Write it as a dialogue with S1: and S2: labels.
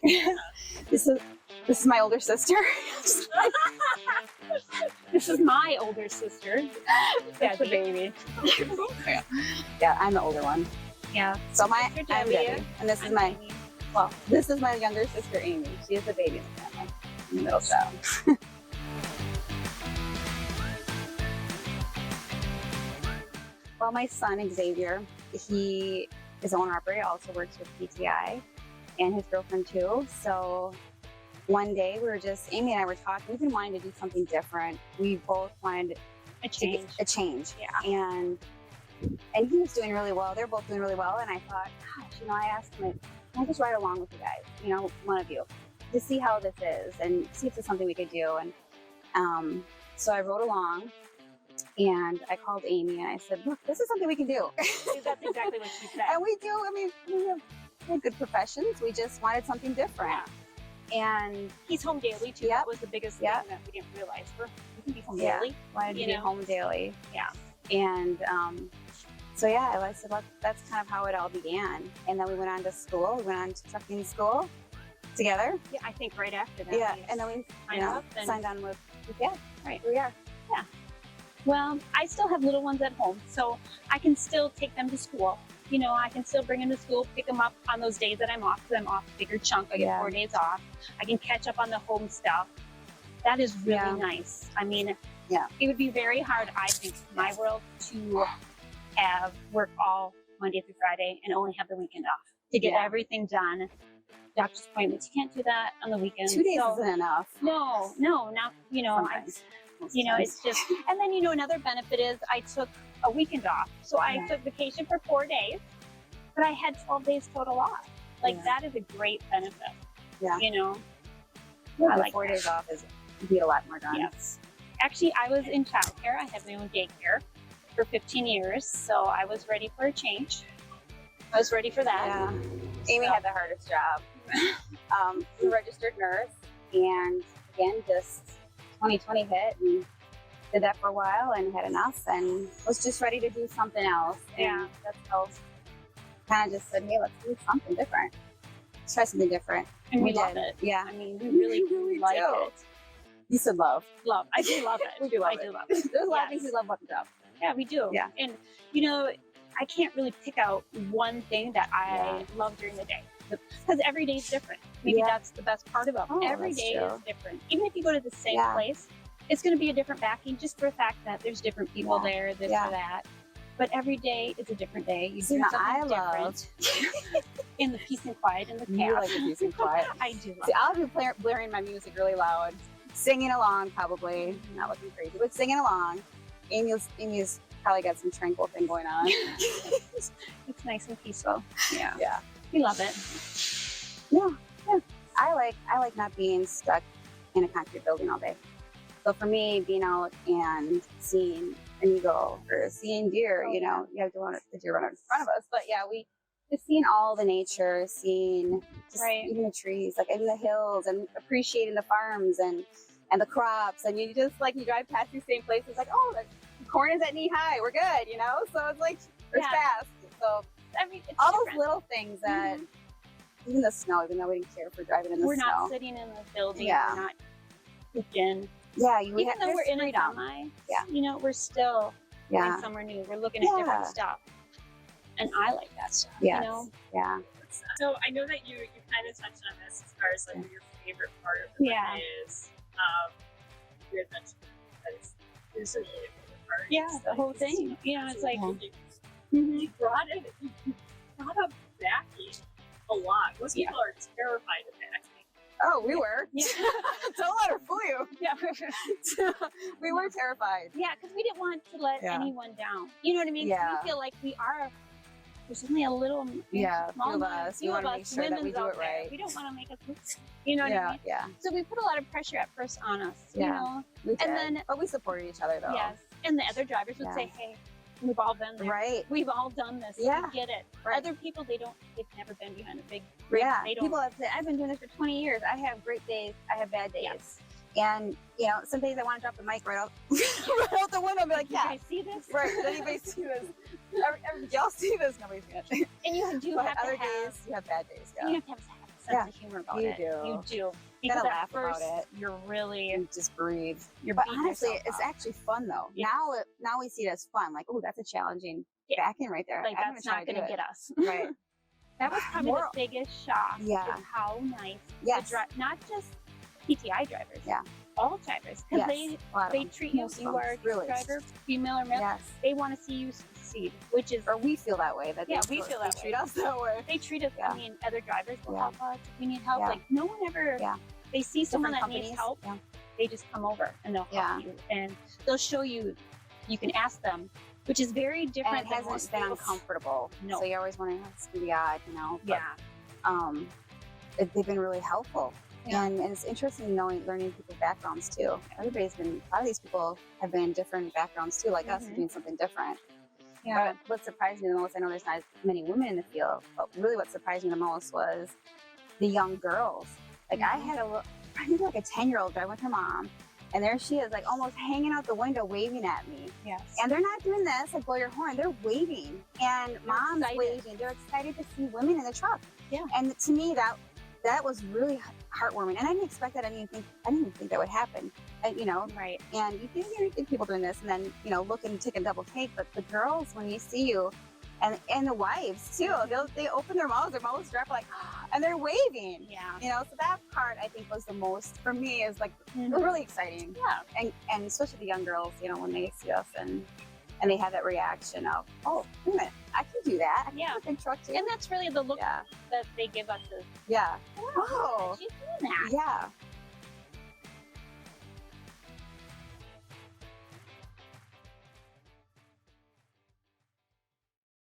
S1: This is my older sister.
S2: This is my older sister.
S1: That's the baby. Yeah, I'm the older one.
S2: Yeah.
S1: So I'm
S2: Sister
S1: Debbie,
S2: Debbie,
S1: and this is
S2: I'm
S1: my
S2: Amy.
S1: this is my younger sister Amy. She is the baby in the family, the middle child. Well, my son Xavier, he is owner operator, also works with PTI, and his girlfriend too. So one day Amy and I were talking. We've been wanting to do something different. We both wanted
S2: A change.
S1: a change.
S2: Yeah.
S1: And he was doing really well. They're both doing really well. And I thought, gosh, I asked him, can I just ride along with you guys? One of you, to see how this is and see if there's something we could do. And so I rode along, and I called Amy and I said, look, this is something we can do.
S2: That's exactly what she said.
S1: And we do. I mean, we have good professions. We just wanted something different.
S2: Yeah.
S1: And
S2: he's home daily too.
S1: Yep.
S2: That was the biggest thing
S1: Yep.
S2: that we didn't realize. We can be home
S1: Yeah.
S2: daily.
S1: wanted to be home daily.
S2: Yeah.
S1: And so yeah, I said, well, that's kind of how it all began. And then we went on to school. We went on to trucking school together.
S2: Yeah, I think right after that.
S1: Yeah, and then we signed on with Dad.
S2: Right.
S1: Here we are.
S2: Yeah. Well, I still have little ones at home, so I can still take them to school. I can still bring them to school, pick them up on those days that I'm off, because I'm off a bigger chunk. I get 4 days off. I can catch up on the home stuff. That is really nice. I mean, it would be very hard, I think, in my world, to have work all Monday through Friday and only have the weekend off to get everything done. Doctor's appointments, you can't do that on the weekend.
S1: 2 days isn't enough.
S2: No, not, it's just, and then, another benefit is I took a weekend off. So I took vacation for 4 days, but I had 12 days total off. That is a great benefit.
S1: Yeah.
S2: I like
S1: 4 days off you get a lot more done.
S2: Yes. Actually, I was in childcare. I had my own daycare for 15 years, so I was ready for a change. I was ready for that.
S1: Yeah. Amy had the hardest job. We registered nurse, and again, just 2020 hit, and did that for a while and had enough, and was just ready to do something else. And that's how kind of just said, hey, let's do something different. Let's try something different.
S2: And we love it.
S1: Yeah.
S2: I mean, we really like it.
S1: You said love.
S2: Love. I do love it.
S1: We do love
S2: I
S1: it.
S2: do love it.
S1: There's a lot of things we love about the job.
S2: Yeah, we do.
S1: Yeah.
S2: And, I can't really pick out one thing that I love during the day, because every day is different. Maybe that's the best part about it. Every day is different. Even if you go to the same place, it's going to be a different backing, just for the fact that there's different people there, this or that. But every day is a different day. You do something different. In the peace and quiet in the cabin.
S1: You like the peace and quiet.
S2: I do.
S1: See, I'll be blaring my music really loud, singing along, probably not looking crazy, but singing along. Amy's probably got some tranquil thing going on.
S2: It's nice and peaceful.
S1: Yeah.
S2: We love it.
S1: Yeah. I like not being stuck in a concrete building all day. So for me, being out and seeing an eagle or seeing deer, you have to want the deer run in front of us. But we just seeing all the nature, seeing just even the trees, like in the hills, and appreciating the farms and the crops. And you just you drive past these same places, like, oh, the corn is at knee high, we're good, So it's like it's fast. So it's all those little things that even the snow, even though we didn't care for driving in the snow.
S2: We're not sitting in the building. We're not cooking.
S1: Yeah,
S2: even though we're in a semi, we're still going somewhere new. We're looking at different stuff, and I like that stuff.
S1: Yeah.
S3: So I know that you kind of touched on this as far as what your favorite part of the wedding is. You had mentioned that it's really your favorite part.
S2: Yeah, the whole thing. It's like
S3: you brought up backing a lot. Most people are terrified of backing.
S1: Oh, we were. Don't let her fool you.
S2: Yeah.
S1: We were terrified.
S2: Yeah, because we didn't want to let anyone down. You know what I mean?
S1: Yeah.
S2: We feel like there's only a little small
S1: of us. We want to make sure that we do it right.
S2: We don't want to make us look, what I mean?
S1: Yeah.
S2: So we put a lot of pressure at first on us,
S1: we did.
S2: And then,
S1: but we supported each other though.
S2: Yes. And the other drivers would say, hey, we've all been there.
S1: Right.
S2: We've all done this.
S1: Yeah.
S2: We get it.
S1: Right.
S2: Other people, they've never been behind a big rig.
S1: Yeah.
S2: They don't.
S1: People have said, I've been doing this for 20 years. I have great days. I have bad days.
S2: Yes.
S1: And, some days I want to drop the mic right out the window and be like,
S2: Did you see this?
S1: Right. Did anybody see this? Did y'all see this? Nobody's going to.
S2: And you do
S1: But
S2: have
S1: other
S2: to have,
S1: days, you have bad days.
S2: you have to have sense of humor about
S1: you
S2: it.
S1: do.
S2: You do.
S1: You
S2: Because
S1: gotta
S2: at
S1: laugh about
S2: first,
S1: it.
S2: you're really,
S1: And just breathe.
S2: you're
S1: But
S2: beating
S1: honestly,
S2: yourself
S1: it's
S2: up.
S1: actually fun though.
S2: Yeah.
S1: Now we see it as fun. Like, oh, that's a challenging
S2: Yeah.
S1: back end right there.
S2: Like,
S1: I'm
S2: that's
S1: gonna
S2: not
S1: try
S2: going to
S1: do
S2: get us.
S1: it. Right.
S2: That was probably
S1: More-
S2: the biggest shock.
S1: Yeah.
S2: Is how nice
S1: Yes.
S2: not just PTI drivers.
S1: Yeah.
S2: All drivers. Because
S1: Yes. A lot of
S2: they
S1: them.
S2: treat you,
S1: Most of
S2: you
S1: them,
S2: are a
S1: really.
S2: driver, female or male.
S1: Yes.
S2: They want to see you succeed, which is,
S1: Or we feel that way. That
S2: Yeah,
S1: they
S2: we feel that
S1: treat
S2: way.
S1: us that way.
S2: they treat us,
S1: Yeah.
S2: I mean, other drivers will
S1: Yeah.
S2: help us if we need help.
S1: Yeah.
S2: Like, no one ever,
S1: Yeah.
S2: they see someone that
S1: Different
S2: needs
S1: companies.
S2: help,
S1: Yeah.
S2: they just come over and they'll
S1: Yeah.
S2: help you. And they'll show you, you can ask them, which is very
S1: And
S2: different
S1: it
S2: than
S1: hasn't
S2: most
S1: been
S2: people.
S1: uncomfortable.
S2: No.
S1: So you're always wondering how it's gonna be odd, you know. But,
S2: Yeah.
S1: they've been really helpful.
S2: Yeah.
S1: And it's interesting learning people's backgrounds too. A lot of these people have been in different backgrounds too, like us,
S2: Mhm.
S1: doing something different.
S2: Yeah.
S1: But what surprised me the most, I know there's not as many women in the field, but really what surprised me the most was the young girls. Like I
S2: Mhm.
S1: had I think like a 10-year-old driving with her mom, and there she is, like almost hanging out the window, waving at me.
S2: Yes.
S1: And they're not doing this, like blow your horn. They're waving, and mom's
S2: excited.
S1: waving. They're excited to see women in the truck.
S2: Yeah.
S1: And to me, that was really heartwarming, and I didn't expect that. I didn't even think that would happen. You know,
S2: Right.
S1: and you think people doing this, and then look and take a double take. But the girls, when you see you, and the wives too, they open their mouths drop like, and they're waving.
S2: Yeah.
S1: So that part I think was the most for me is like
S2: Mhm.
S1: really exciting.
S2: Yeah.
S1: And especially the young girls, when they see us and they have that reaction of, oh, wait a minute, I can do that. I can
S2: Yeah.
S1: do a big truck too.
S2: And that's really the look
S1: Yeah.
S2: that they give us is,
S1: Yeah.
S2: oh,
S1: Oh.
S2: she's doing that.
S1: Yeah.